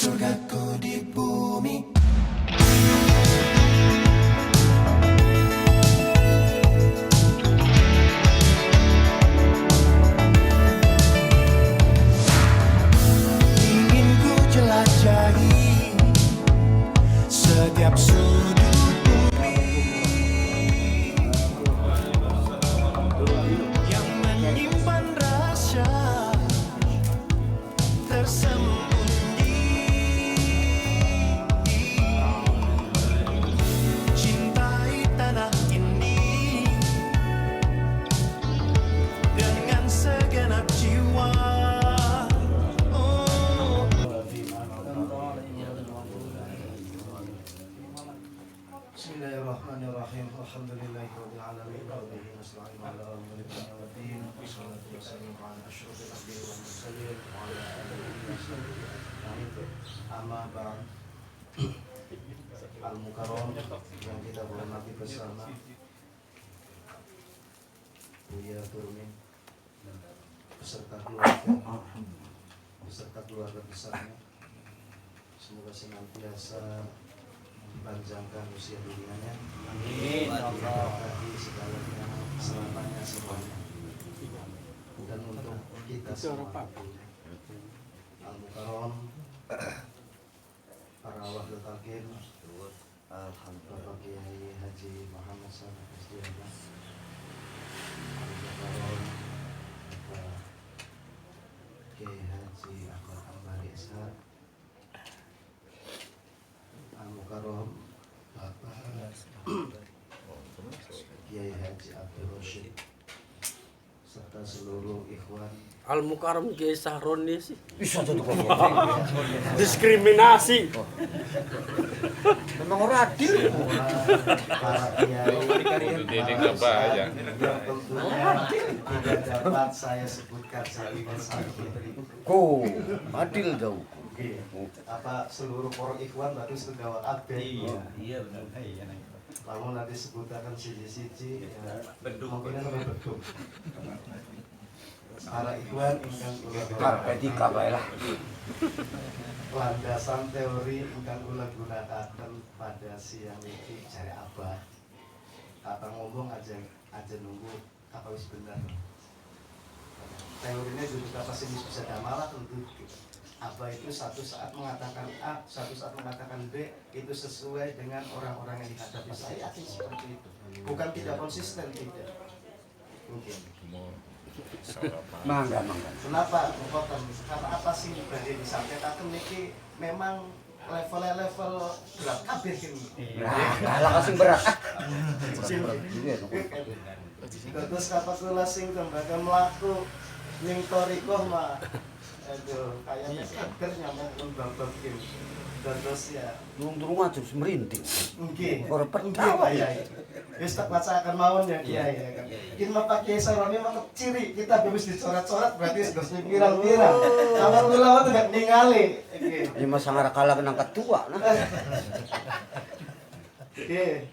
surgaku di bumi. Ingin ku jelajahi setiap sudut bumi yang menyimpan rahasia tersembunyi. Cintai tanah ini dengan segenap jiwa. Bismillahirrahmanirrahim. Alhamdulillahirabbil alamin. Wa bihi nasta'inu ala umuri dunya waddin. Wassalatu wassalamu ala asyrofil anbiya'i wal mursalin wa ala alihi wa sahbihi. Amma ba'd. Al-Mukarram yang kita hormati bersama Buya Turmin beserta keluarga besarnya, semoga senantiasa panjangkan usia dunianya. Amin. Bagi segalanya, selamanya semuanya. Dan untuk kita semua, Al-Mukarram, para wakil takir, Bapak Kiai Haji Muhammad Saleh Hasdiana, Al-Mukarram, Bapak Kiai Haji Ahmad Ambari Ishaq, Al-Mukarram Bapak Kiai Haji Abdul Rashid serta seluruh ikhwan. Al-Mukarram Kiai Sahroni sih. Bisa jadi kok. Diskriminasi. Memang ora adil. Para kiai yang tentunya tidak dapat saya sebutkan satu persatu. Ko, adil jauh. Apa seluruh para ikhwan berarti segawa kabeh. Iya benar. Lamun nanti sebutakan siji-siji ya mungkin lebih bedung. Para ikhwan ingkang kula Karpet iki bae lah. landasan teori ingkang kula gunakaken pada siang iki jare Abah. Apa ngomong aja nunggu apa wis bener. Teorinya juga pasti bisa damalah tentu. Apa itu satu saat mengatakan A, satu saat mengatakan B, itu sesuai dengan orang-orang yang dihadapi. Saya yakin seperti itu. Bukan tidak konsisten, tidak. Mungkin. Mangga. Kenapa? Karena apa sih berada disampaikan niki memang level berat kabeh ini. Nah, kalah sing berat. Terus apa kula sing tembaga mlaku ning torikoh mah. Aduh, kayaknya seger nyamuk bang Kim. Terus ya Durung aja merinding. nggih. Ora percaya Ya. Wis tak bacakan mawon ya Kiai ya kan. Iki mah Pak Kiai Saroni mah ciri kita wis dicoret-coret berarti wis viral-viral. Kamar kula mah tidak ningali. Nggih. Ini mah sangar kalah nang ketua nah. Nggih.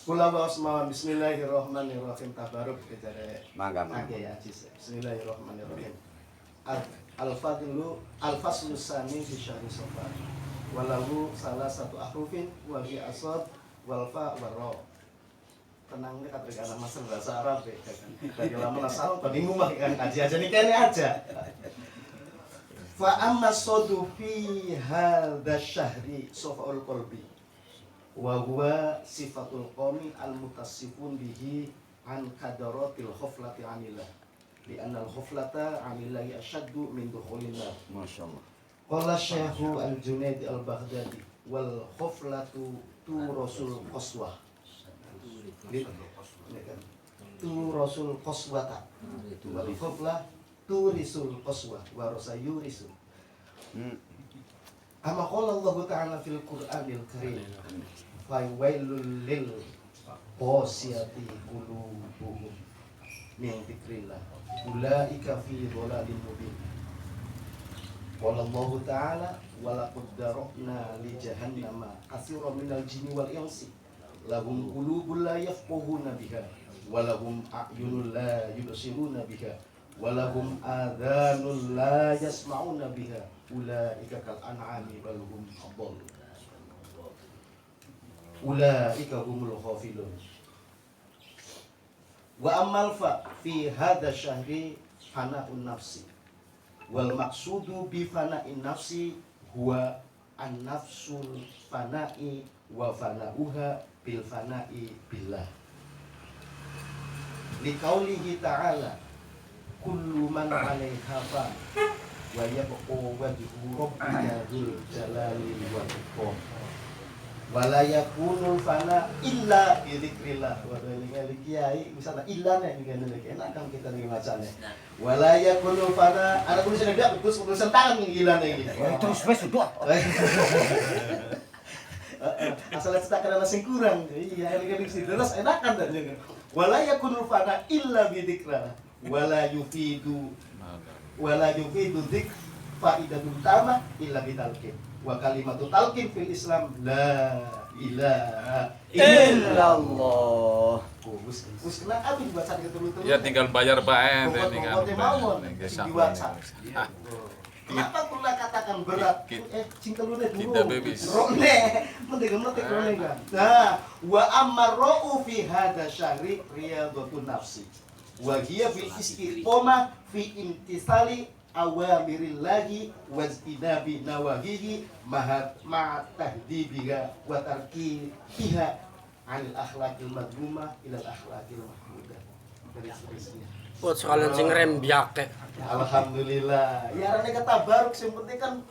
Kula waos mawon bismillahirrahmanirrahim tabaruk kejare. Mangga. Nggih ya bismillahirrahmanirrahim. Al-Fadlu Al-Faslu Sani fi Syahri Safar. Walahu salah satu ahrufin wa fi asad wal fa wa ra. Tenang nih kata anak masal bahasa Arab ya kan. Dari lama asal bingung mah kan kaji aja nih kene aja. Fa amma sadu fi hadza syahri safaul qalbi. Wa huwa sifatul qawmi al-mutassifun bihi an kadaratil khuflati anillah. Di anal khuflata anillahi asyaddu min dukhulin nar. Masyaallah. Qala Syekhu Al-Junaid Al-Baghdadi wal khuflatu tu rasul qaswah. Tu rasul qaswata. Wal khuflah tu risul qaswah wa rasayurisul. Amma qala Allah Ta'ala fil Qur'anil Karim. Fa wailul lil qasiyati qulubuhum min dzikrillah. Ulaika fi dhalalin mubin. Qala Allah Ta'ala wa laqad darabna li jahannama katsiran minal jinni wal insi lahum qulubun la yafqahuna biha wa lahum a'yunun la yubsiruna biha wa lahum adhanun la yasma'una biha ulaika kal an'ami bal hum adall. Ulaika humul ghafilun. Wa amal fa fi hadha syahri fana'un nafsi. Wal maqsudu bi fana'in nafsi huwa an-nafsul fana'i wa fana'uha bil fana'i billah. Liqaulihi ta'ala kullu man 'alaiha fan wa yabqa wajhu rabbika dzul jalali wal ikram. Wala yakunul fana illa bi dzikrillah. Wa dalika kiai misalnya illane dengan enak kan kita nih bacanya. Wala yakunul fana ada tulisan dia tulisan tangan yang illane ini. Terus wes sudah. Asal cetak kana sing kurang. Iya, ini terus enakan dan jangan. Wala yakunul fana illa bi dzikrillah. Wala yufidu dzik faidatul utama illa bi talqin. Wa kalimatu talqin fil Islam la ilaha illallah. Wis kena abi dibaca terus-terus. Ya tinggal bayar bae tinggal dibaca. Kenapa kula katakan berat? Cingkelune dulu. Kita bebis. Rone, mentik rone kan. Nah, wa amarru fi hadza syahri riyadhatun nafsi. Wa hiya fil istiqomah fi imtisali awamirillahi wajtinabi nawahihi ma'a tahdibiha wa tarkiha anil akhlaqil madhumah ilal akhlaqil mahmudah. Dari seterusnya. Buat sekalian sing rembiake. Alhamdulillah. Ya rene kata baruk sing penting kan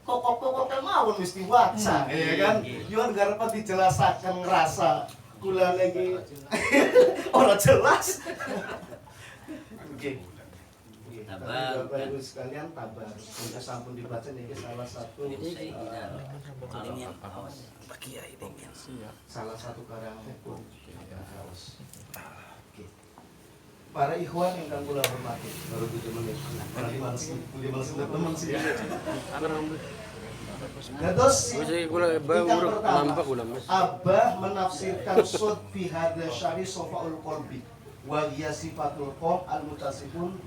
kok mawon mesti waca, ya kan? Yo garepan dijelasaken ngrasa kula lagi ora jelas. Oke. Tabar. Bapak Ibu sekalian tabar. Untuk sampun dibaca niki salah satu salah satu karang hukum. Oke. Para ikhwan yang kang kula hormati, baru 7 menit. Nanti males teman sih. Terus tingkat pertama, Abah menafsirkan sud fi hadza syari sofaul qalbi wa hiya sifatul qalb al-mutasifun.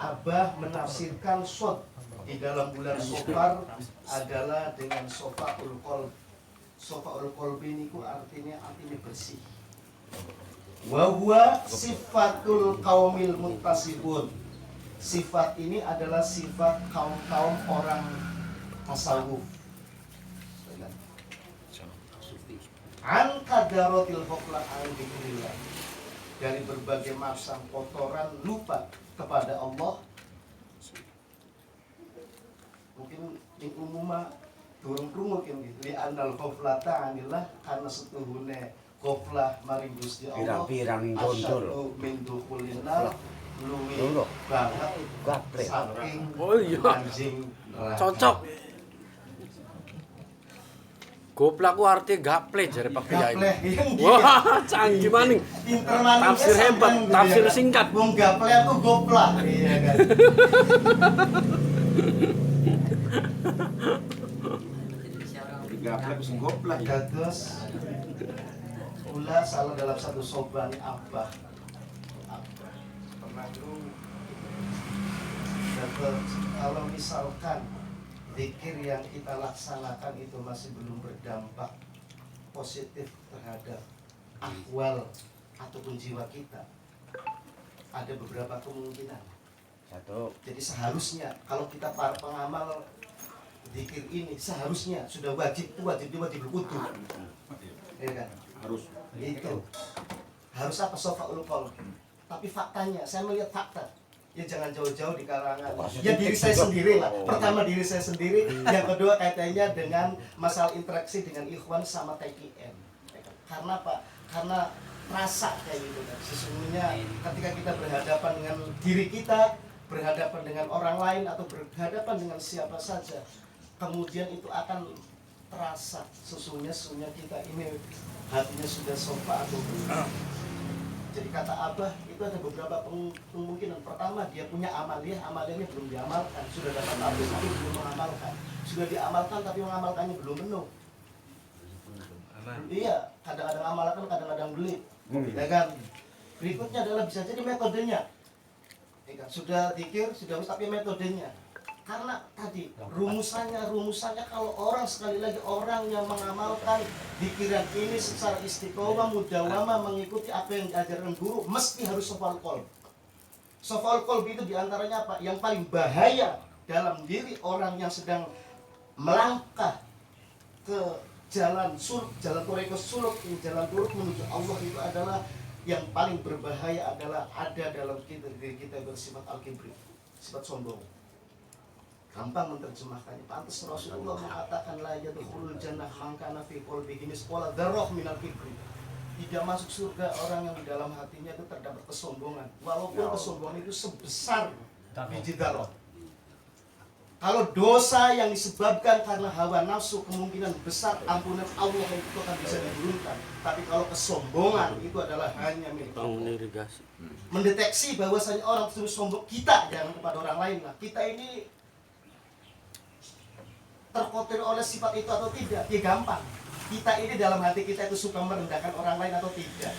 Abah menafsirkan sod di dalam bulan Sofar adalah dengan sofaul qalb. Sofaul qalb ini artinya bersih. Wa huwa sifatul qaumil muttasifun. Sifat ini adalah sifat kaum-kaum orang tasawuf. An kadaratil hoklan al-dzikrillah. Dari berbagai macam kotoran lupa kepada Allah. Mungkin ing umumah durung krungu gitu. Li anal ghaflata anillah karena setuhune ghaflah maring Gusti Allah. Pirang-pirang gondol. Asyadu min dukhulin nar luwi banget Gaplek. saking Oh iya. anjing neraka. Cocok. Goblak ku arti gaple jare Pak Kiai. Gaplek, iya. Wah, canggih maning. Pinter maning Tafsir sampean hebat, gitu tafsir ya. singkat. Wong gaplek aku goplak. Iya kan. Gaplek sing goblok. Terus Ula salah dalam satu soban Abah pernah dulu. Terus kalau misalkan zikir yang kita laksanakan itu masih belum berdampak positif terhadap ahwal ataupun jiwa kita, ada beberapa kemungkinan. Satu. Jadi seharusnya kalau kita para pengamal zikir ini seharusnya sudah wajib berwudu, ya kan? Harus. Itu harus apa sofaul qalb. Tapi faktanya saya melihat fakta. Ya jangan jauh-jauh di kalangan. Ya diri saya sendiri lah. Pertama diri saya sendiri, yang kedua kaitannya dengan masalah interaksi dengan ikhwan sama TKN. Karena apa? Karena rasa kayak gitu kan. Sesungguhnya ketika kita berhadapan dengan diri kita, berhadapan dengan orang lain atau berhadapan dengan siapa saja, kemudian itu akan terasa sesungguhnya kita ini hatinya sudah sofa atau belum. Jadi kata Abah itu ada beberapa kemungkinan. Pertama dia punya amaliyahnya belum diamalkan. Sudah dapat habis tapi belum mengamalkan. Sudah diamalkan tapi mengamalkannya belum penuh. Iya, kadang-kadang amalkan, kadang-kadang beli. Ya kan? Berikutnya adalah bisa jadi metodenya. Ya kan? Sudah zikir, sudah tapi metodenya. Karena tadi rumusannya kalau orang sekali lagi orang yang mengamalkan pikiran ini secara istiqomah mudawamah mengikuti apa yang diajarkan guru mesti harus sofal qalb. Sofal qalb itu diantaranya apa? Yang paling bahaya dalam diri orang yang sedang melangkah ke jalan thariqus suluk, jalan turuk menuju Allah itu adalah yang paling berbahaya adalah ada dalam diri kita bersifat al-kibri, sifat sombong. Gampang menerjemahkannya. Pantas Rasulullah mengatakan la yadkhulul jannah man kana fi qalbihi misqala dzarrah minal kibri. Tidak masuk surga orang yang di dalam hatinya itu terdapat kesombongan, walaupun kesombongan itu sebesar biji dzarrah. Kalau dosa yang disebabkan karena hawa nafsu, kemungkinan besar ampunan Allah itu akan bisa diturunkan. Tapi kalau kesombongan itu adalah hanya milik Allah. Mendeteksi bahwasanya orang tersebut sombong, kita jangan kepada orang lain lah. Kita ini terkotori oleh sifat itu atau tidak, ya gampang. Kita ini dalam hati kita itu suka merendahkan orang lain atau tidak.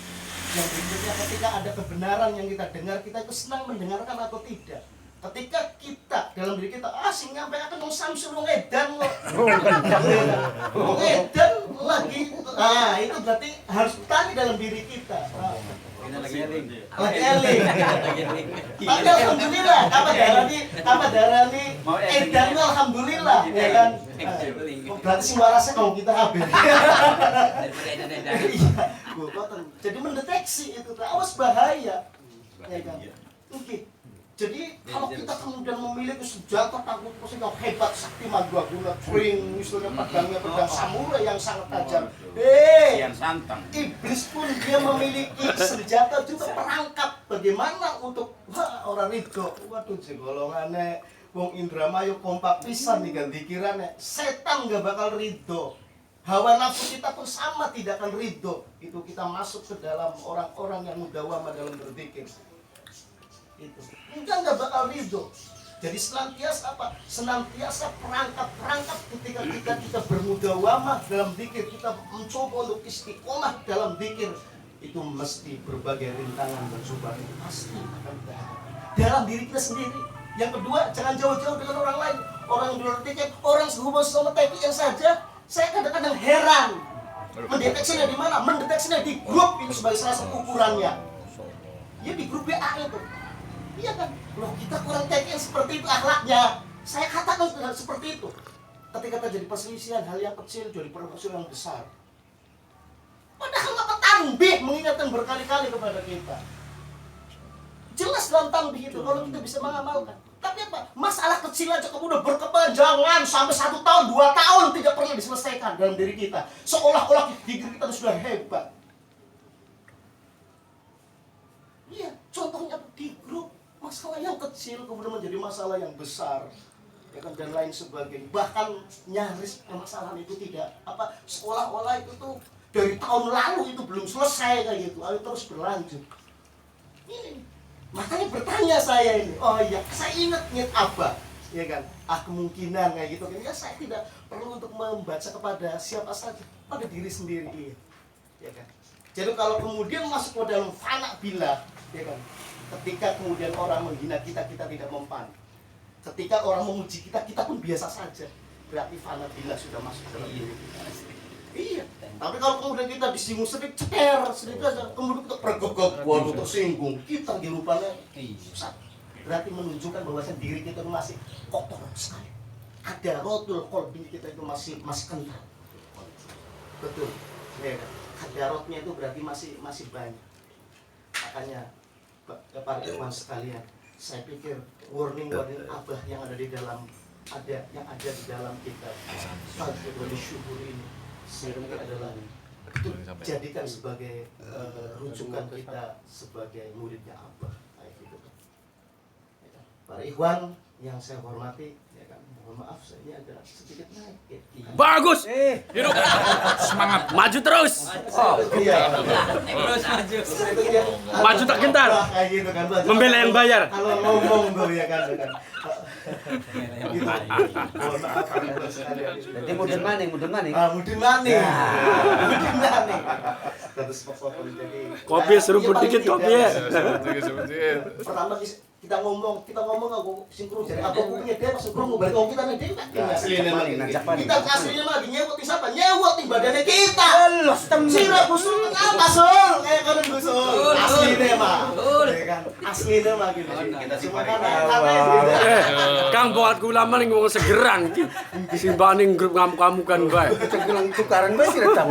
Yang berikutnya ketika ada kebenaran yang kita dengar, kita itu senang mendengarkan atau tidak. Ketika kita dalam diri kita sing nyampe akan mau samsul wong edan kok. Wong edan lagi. Itu berarti harus tanya dalam diri kita. Lagi eling. Tapi alhamdulillah, apa darani edan alhamdulillah, ya kan. Berarti sing warasnya kalau kita habis. Jadi mendeteksi itu awas bahaya. Ya kan. Oke. Jadi kalau kita kemudian memiliki senjata takut yang hebat, sakti mandraguna, tring, misalnya pedangnya pedang samurai yang sangat tajam. Yang santang. Iblis pun dia memiliki senjata juga perangkap. Bagaimana untuk orang itu? Waduh, golongannya wong Indramayu kompak pisan nih gantikirannya. Setan gak bakal ridho. Hawa nafsu kita pun sama tidak akan ridho. Itu kita masuk ke dalam orang-orang yang mudawamah dalam berzikir. Itu kita nggak bakal ridho. Jadi senantiasa apa? Senantiasa perangkap ketika kita bermudawamah dalam zikir, kita mencoba untuk istiqomah dalam zikir, itu mesti berbagai rintangan dan cobaan itu pasti akan dihadapi dalam diri kita sendiri. Yang kedua, jangan jauh-jauh dengan orang lain. Orang yang berarti orang sehubungan sama TPN saja, saya kadang-kadang heran. Mendeteksinya di mana? Mendeteksinya di grup itu sebagai salah satu ukurannya. Ya di grup WA itu. Iya kan? Loh, kita kurang TPN seperti itu akhlaknya. Saya katakan seperti itu. Ketika terjadi perselisihan, hal yang kecil jadi perselisihan yang besar. Padahal apa tanbih mengingatkan berkali-kali kepada kita. Jelas dalam tanbih itu kalau kita bisa mengamalkan. Tapi apa? Masalah kecil aja kemudian berkepanjangan sampai 1 tahun, 2 tahun tidak pernah diselesaikan dalam diri kita. Seolah-olah diri kita sudah hebat. Iya, contohnya di grup masalah yang kecil kemudian menjadi masalah yang besar, ya kan, dan lain sebagainya. Bahkan nyaris permasalahan itu tidak apa, seolah-olah itu tuh dari tahun lalu itu belum selesai kayak gitu, lalu terus berlanjut. Ini makanya bertanya saya ini, oh iya, saya ingat apa, ya kan? Kemungkinan kayak gitu kan, ya saya tidak perlu untuk membaca kepada siapa saja, pada diri sendiri, ya kan? Jadi kalau kemudian masuk ke dalam fana billah, ya kan? Ketika kemudian orang menghina kita, kita tidak mempan. Ketika orang memuji kita, kita pun biasa saja. Berarti fana billah sudah masuk dalam diri kita. Iya. Tapi kalau kemudian kita disinggung sedikit, sedikit aja, kemudian kita pergegak, waduh tersinggung, kita di rupanya susah. Berarti menunjukkan bahwa diri kita masih kotor sekali. Ada rotul qalbi kita itu masih kental. Betul. Ya, kadarotnya itu berarti masih banyak. Makanya para ikhwan sekalian, saya pikir warning abah yang ada di dalam yang ada di dalam kitab Fadlul Syukur ini sebenarnya adalah itu jadikan sebagai rujukan kita sebagai muridnya abah, kayak gitu. Para ikhwan yang saya hormati, ya kan, mohon maaf saya ini ada sedikit naik. Bagus. Hidup. Semangat. Maju terus. Iya. Terus maju. Maju tak gentar. Kayak gitu kan. Membela yang bayar. Kalau ngomong tuh ya kan. Gitu. Mohon maaf sekalian. Jadi mudun maning. Mudun maning. Terus pokoknya jadi Kopi seruput dikit kopi ya. pertama kita kita ngomong aku sinkron jadi apa kupingnya dia pas sinkron balik ngomong kita nih dia aslinya mah kita aslinya mah nyewot di siapa nyewot di badannya kita sirap busuk apa sol kayak kan busuk aslinya mah kan aslinya mah gitu Kita sih cuma paling kan Kang buat kula maning ngomong segeran. Simbaning grup ngamuk-ngamukan bae. Cegelang tukaran bae sih retang.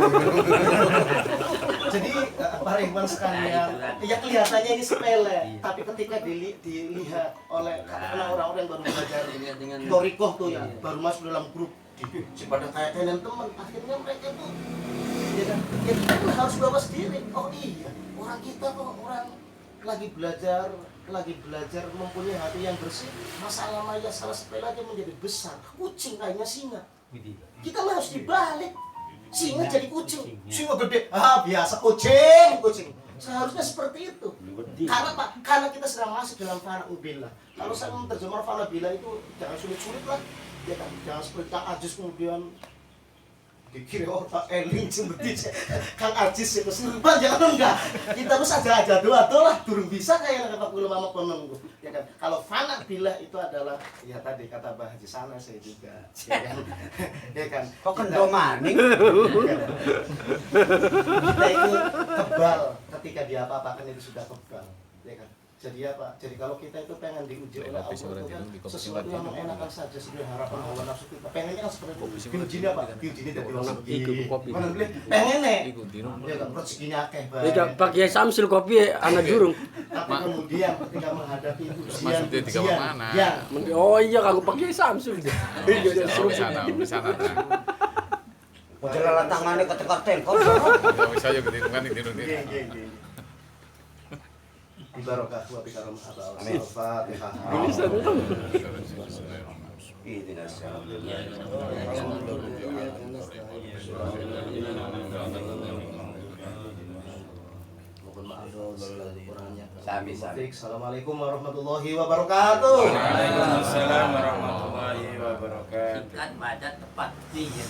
jadi para ikhwan sekalian ya kelihatannya ini sepele tapi ketika dilihat oleh karena orang-orang yang baru belajar Torikoh tuh ya baru masuk dalam grup pada kayak kalian teman akhirnya mereka tuh ya kan ya kita kan harus bawa sendiri oh iya orang kita kok orang lagi belajar mempunyai hati yang bersih masalah salah sepele aja menjadi besar kucing kayaknya singa kita mah harus dibalik singa jadi kucing singa gede biasa kucing seharusnya seperti itu karena kita sedang masuk dalam fana billah kalau saya menerjemahkan fana billah itu jangan sulit-sulit lah ya kan jangan seperti Kang Ajis kemudian dikira otak eling seperti Kang Ajis itu serba jangan enggak kita harus aja doa lah durung bisa kayak kata kula mama konon ya kan kalau fana billah itu adalah ya tadi kata Bah Haji Sana saya juga ya kan Kok kendo maning? kita itu kebal ketika dia apa-apakan itu sudah kebal ya kan jadi apa? Jadi kalau kita itu pengen diuji oleh Allah itu kan sesuatu yang mengenakan saja sebenarnya harapan hawa nafsu kita pengennya kan seperti itu diujinya apa? diujinya dari orang mana boleh pengennya ya kan rezekinya akeh Tidak pakai Samsul kopi anak jurung. tapi kemudian ketika menghadapi ujian Maksudnya tiga mana? yang Oh iya kagak pakai Samsul. Di sana. Jalan tangannya ketekar telkom. Bisa aja gede kan di dunia. Ibarakah wa bikaram Allah Al-Fatihah. Ihdinas siratal Mohon maaf segala kekurangannya. Sami-sami. Assalamualaikum warahmatullahi wabarakatuh. Waalaikumsalam warahmatullahi wabarakatuh. Kan baca tepat nih ya.